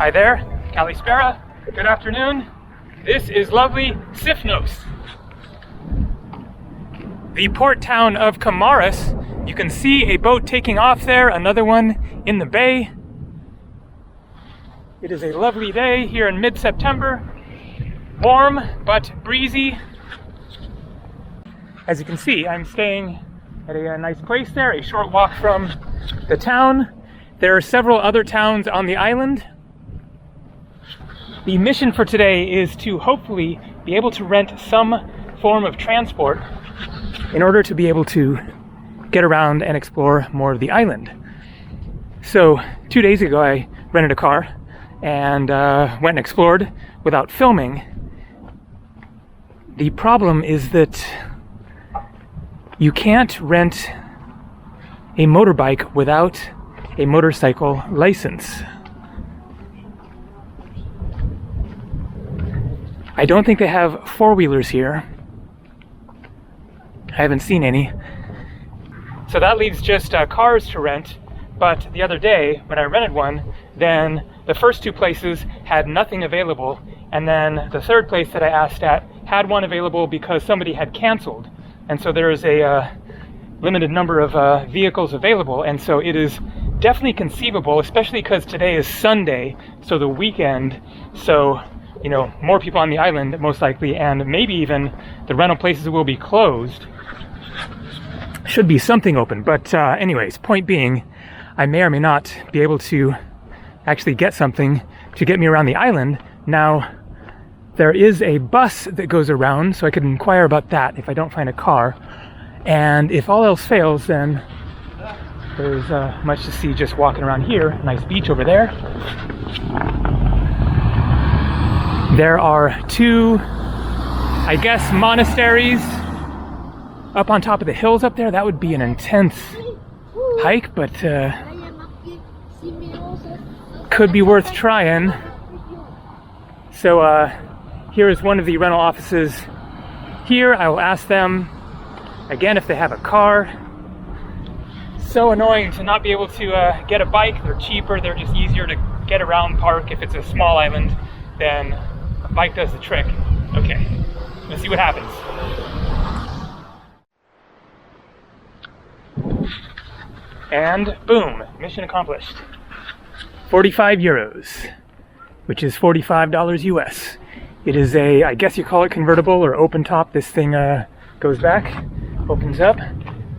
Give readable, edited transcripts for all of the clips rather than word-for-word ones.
Hi there, Kalispera. Good afternoon. This is lovely Sifnos, the port town of Kamaras. You can see a boat taking off there, another one in the bay. It is a lovely day here in mid-September. Warm but breezy. As you can see, I'm staying at a nice place there, a short walk from the town. There are several other towns on the island. The mission for today is to hopefully be able to rent some form of transport in order to be able to get around and explore more of the island. So 2 days ago I rented a car and went and explored without filming. The problem is that you can't rent a motorbike without a motorcycle license. I don't think they have four-wheelers here. I haven't seen any. So that leaves just cars to rent. But the other day, when I rented one, then the first two places had nothing available. And then the third place that I asked at had one available because somebody had canceled. And so there is a limited number of vehicles available. And so it is definitely conceivable, especially because today is Sunday, so the weekend. So, you know, more people on the island, most likely, and maybe even the rental places will be closed. Should be something open, but anyways, point being, I may or may not be able to actually get something to get me around the island. Now, there is a bus that goes around, so I could inquire about that if I don't find a car. And if all else fails, then there's much to see just walking around here. Nice beach over there. There are two, I guess, monasteries up on top of the hills up there. That would be an intense hike, but could be worth trying. So here is one of the rental offices here. I will ask them again if they have a car. So annoying to not be able to get a bike. They're cheaper, they're just easier to get around, park. If it's a small island, then a bike does the trick. Okay, let's see what happens. And boom, mission accomplished. 45 euros, which is $45 US. It is a, I guess you call it convertible or open top. This thing goes back, opens up.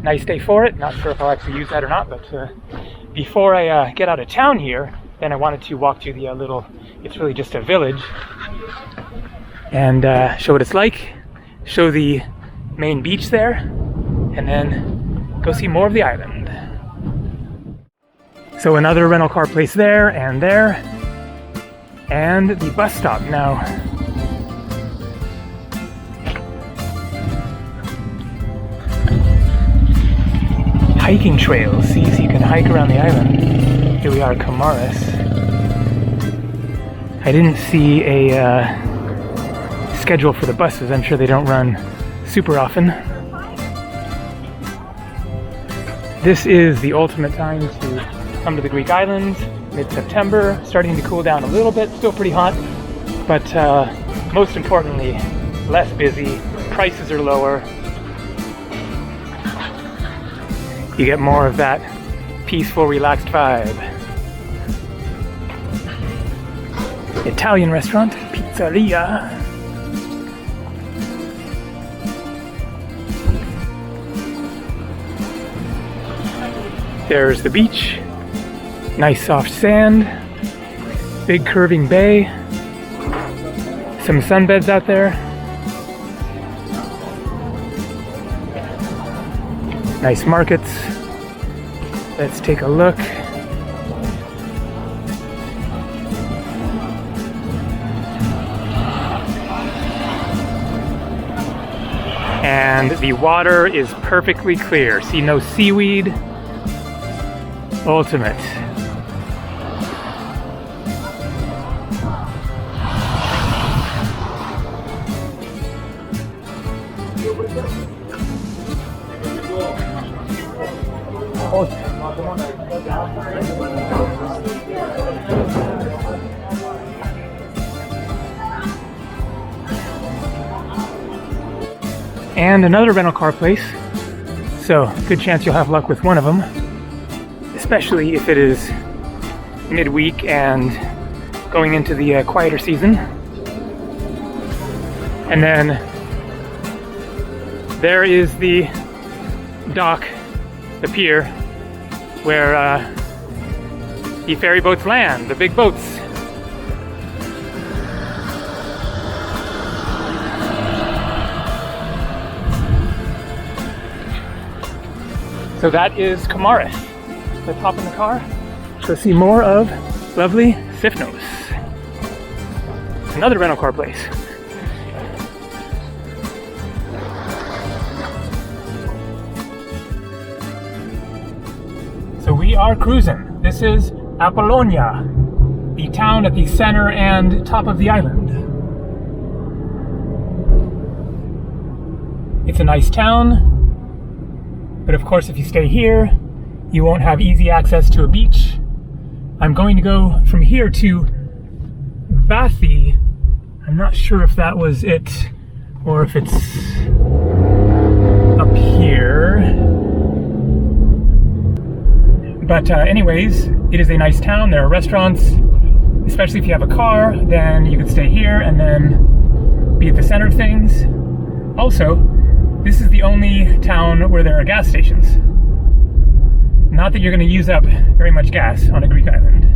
Nice day for it. Not sure if I'll actually use that or not, but before I get out of town here, then I wanted to walk to the little, it's really just a village, and show what it's like, show the main beach there, and then go see more of the island. So another rental car place there, and the bus stop now. Hiking trails, see, so you can hike around the island. Here we are, Kamaras. I didn't see a schedule for the buses. I'm sure they don't run super often. This is the ultimate time to come to the Greek islands, mid-September, starting to cool down a little bit, still pretty hot, but most importantly, less busy, prices are lower. You get more of that peaceful, relaxed vibe. Italian restaurant, pizzeria. There's the beach. Nice soft sand. Big curving bay. Some sunbeds out there. Nice markets. Let's take a look. And the water is perfectly clear. See, no seaweed. Ultimate. and another rental car place. So good chance you'll have luck with one of them, especially if it is midweek and going into the quieter season. And then there is the dock, the pier, where the ferry boats land, the big boats. So that is Kamaras. Let's hop in the car to see more of lovely Sifnos. Another rental car place. So we are cruising. This is Apollonia, the town at the center and top of the island. It's a nice town, but of course if you stay here, you won't have easy access to a beach. I'm going to go from here to Vathi. I'm not sure if that was it or if it's up here. But anyways, it is a nice town. There are restaurants, especially if you have a car, then you could stay here and then be at the center of things. Also, this is the only town where there are gas stations. Not that you're going to use up very much gas on a Greek island,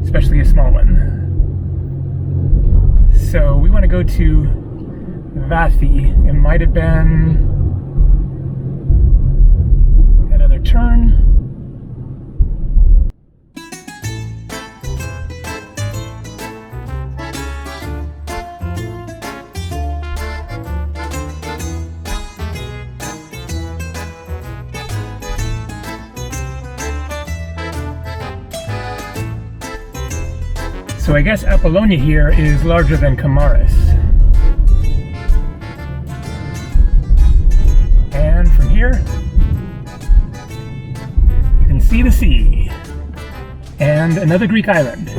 especially a small one. So we want to go to Vathi. It might have been that other turn. So I guess Apollonia here is larger than Kamaras. And from here, you can see the sea. And another Greek island.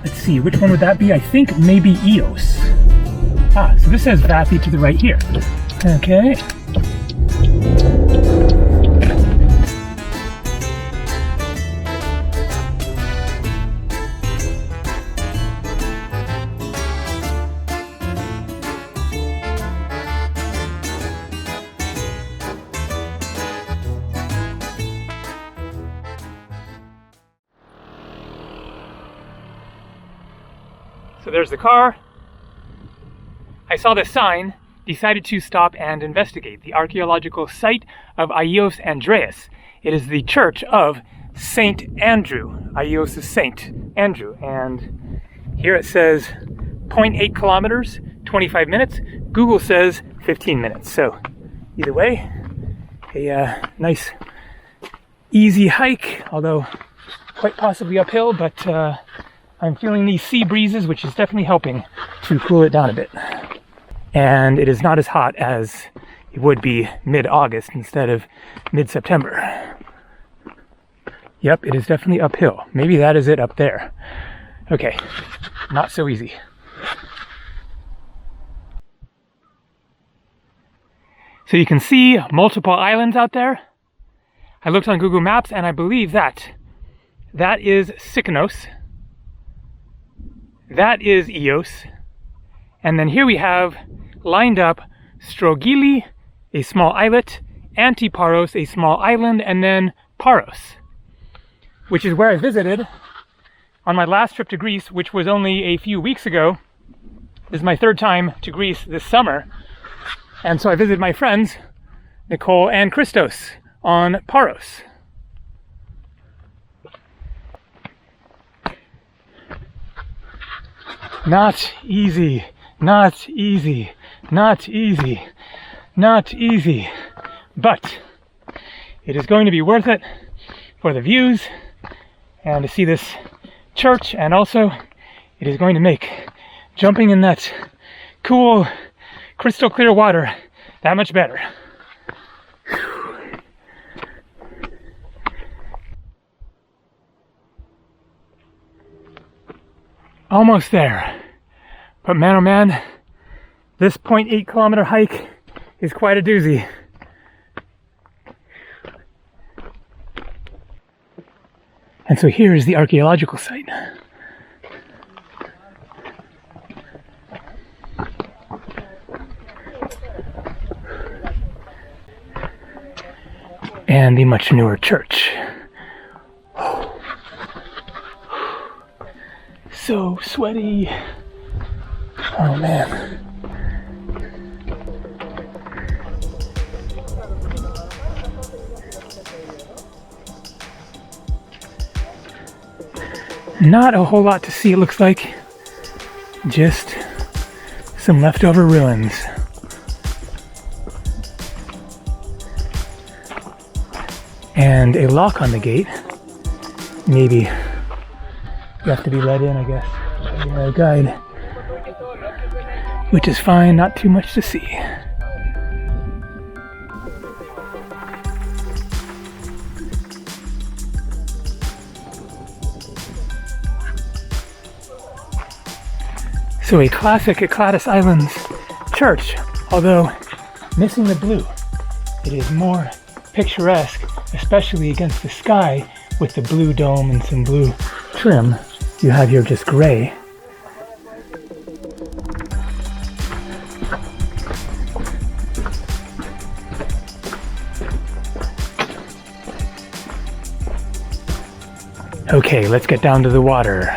Let's see, which one would that be? I think maybe Agios. Ah, so this says Vathi to the right here. Okay. So there's the car. I saw this sign, decided to stop and investigate the archaeological site of Agios Andreas. It is the church of Saint Andrew. Agios is Saint Andrew. And here it says 0.8 kilometers, 25 minutes. Google says 15 minutes. So either way, a nice easy hike, although quite possibly uphill, but I'm feeling these sea breezes, which is definitely helping to cool it down a bit. And it is not as hot as it would be mid-August instead of mid-September. Yep, it is definitely uphill. Maybe that is it up there. Okay, not so easy. So you can see multiple islands out there. I looked on Google Maps and I believe that is Sifnos. That is Agios. And then here we have lined up Strogili, a small islet, Antiparos, a small island, and then Paros, which is where I visited on my last trip to Greece, which was only a few weeks ago. This is my third time to Greece this summer. And so I visited my friends, Nicole and Christos, on Paros. Not easy, not easy, not easy, not easy, but it is going to be worth it for the views and to see this church, and also it is going to make jumping in that cool, crystal clear water that much better. Almost there. But man, oh man, this 0.8 kilometer hike is quite a doozy. And so here is the archaeological site. And the much newer church. So sweaty. Oh man. Not a whole lot to see, it looks like. Just some leftover ruins. And a lock on the gate. Maybe you have to be let in, I guess, by a guide. Which is fine, not too much to see. So a classic Atlantis Islands church, although missing the blue. It is more picturesque, especially against the sky with the blue dome and some blue trim. You have here just gray. Okay, let's get down to the water.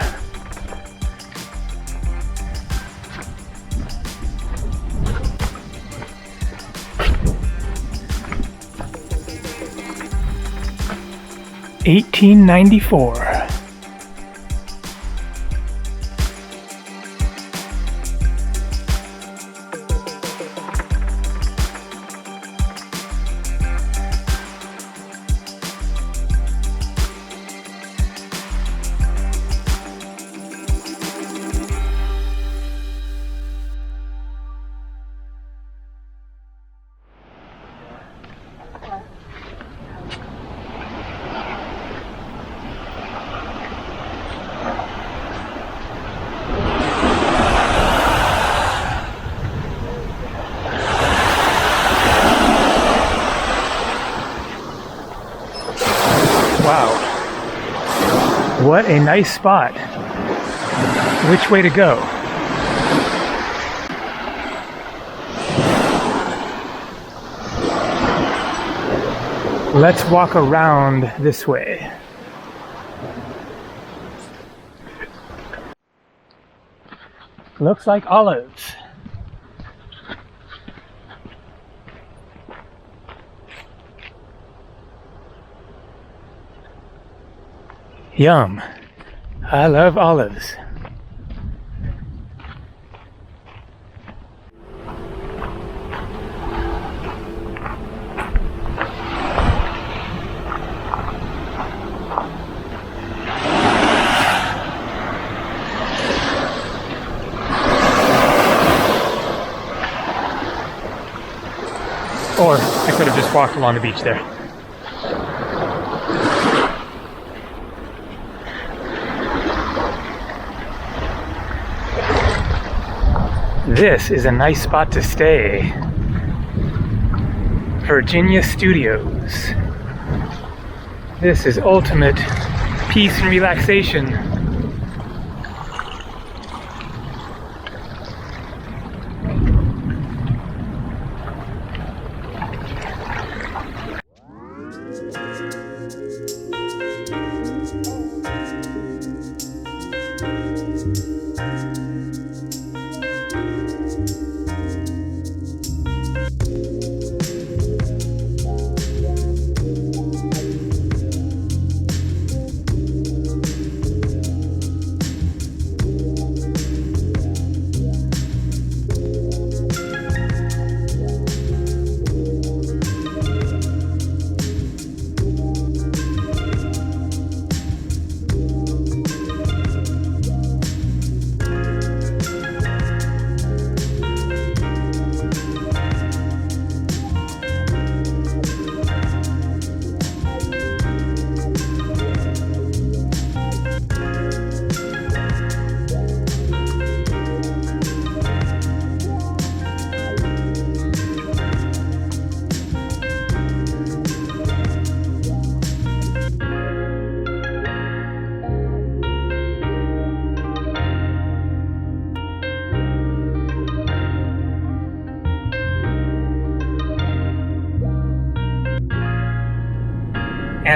$18.94. What a nice spot. Which way to go? Let's walk around this way. Looks like olives. Yum. I love olives. Or I could have just walked along the beach there. This is a nice spot to stay. Virginia Studios. This is ultimate peace and relaxation.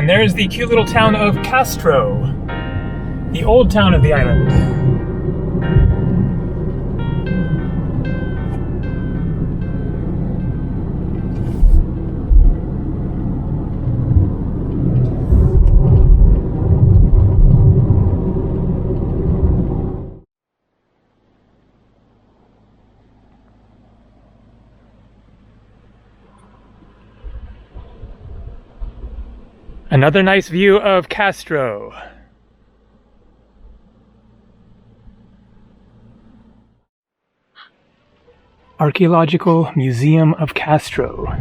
And there's the cute little town of Kastro, the old town of the island. Another nice view of Kastro. Archaeological Museum of Kastro.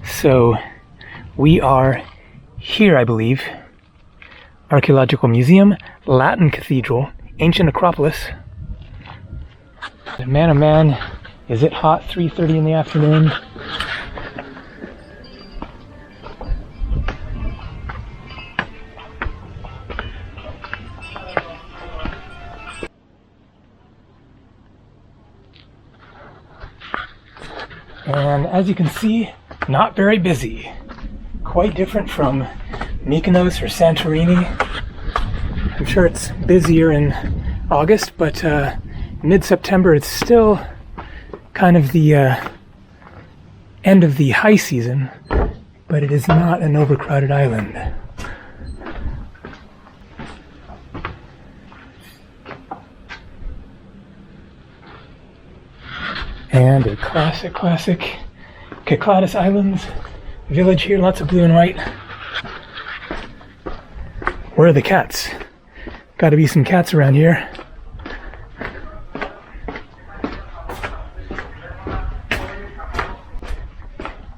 So we are here, I believe. Archaeological Museum, Latin Cathedral, Ancient Acropolis. Man, oh man, is it hot, 3:30 in the afternoon. And as you can see, not very busy. Quite different from Mykonos or Santorini. I'm sure it's busier in August, but mid-September it's still kind of the end of the high season, but it is not an overcrowded island. And a classic Cyclades Islands village here, lots of blue and white. Where are the cats? Gotta be some cats around here.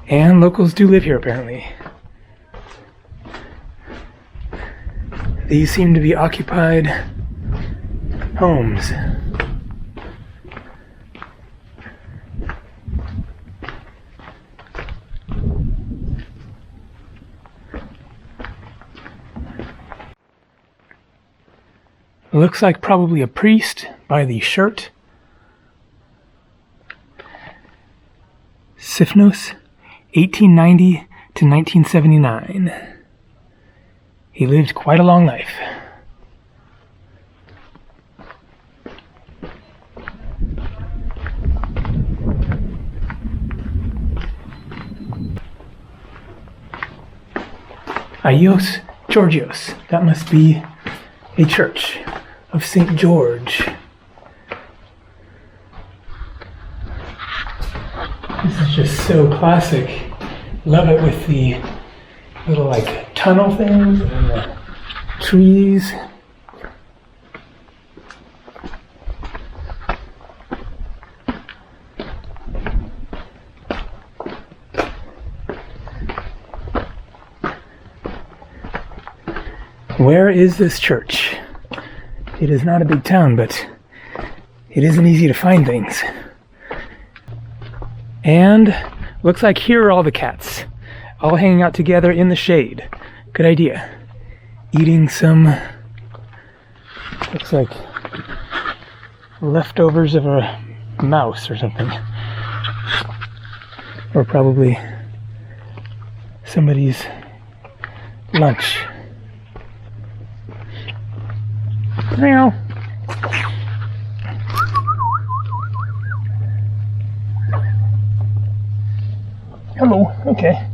And locals do live here apparently. These seem to be occupied homes. Looks like probably a priest by the shirt. Sifnos, 1890 to 1979. He lived quite a long life. Agios Georgios, that must be a church of St. George. This is just so classic. Love it with the little like tunnel things and the trees. Where is this church? It is not a big town, but it isn't easy to find things. And looks like here are all the cats, all hanging out together in the shade. Good idea. Eating some, looks like leftovers of a mouse or something. Or probably somebody's lunch. Meow. Hello, okay.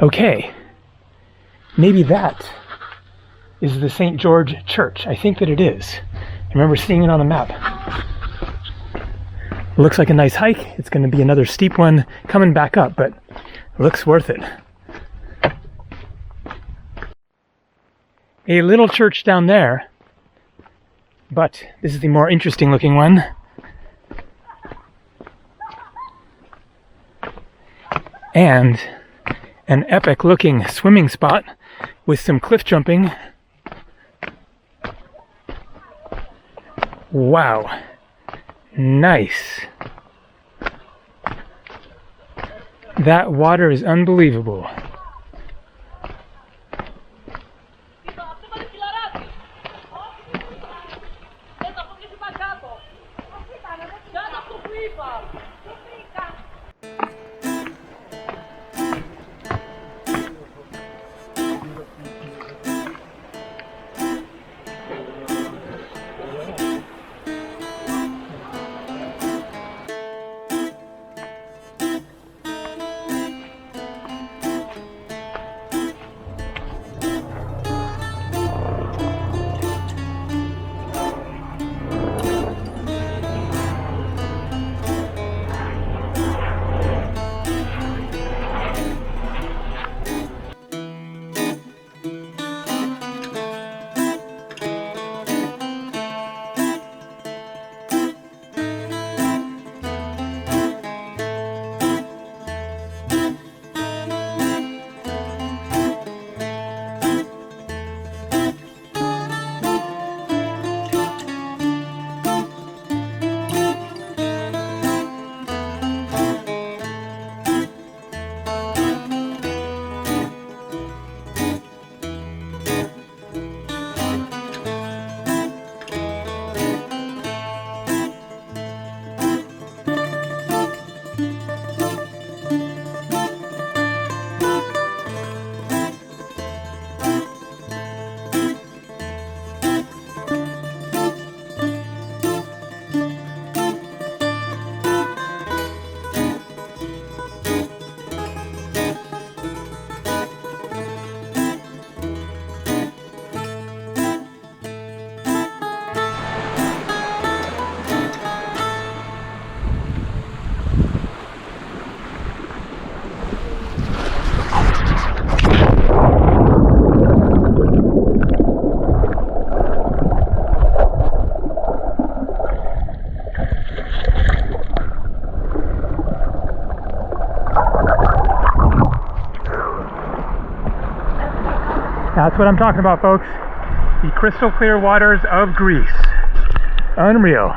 Okay, maybe that is the St. George Church. I think that it is. I remember seeing it on a map. Looks like a nice hike. It's going to be another steep one coming back up, but it looks worth it. A little church down there, but this is the more interesting looking one. And an epic looking swimming spot with some cliff jumping. Wow. Nice. That water is unbelievable. That's what I'm talking about, folks. The crystal clear waters of Greece. Unreal.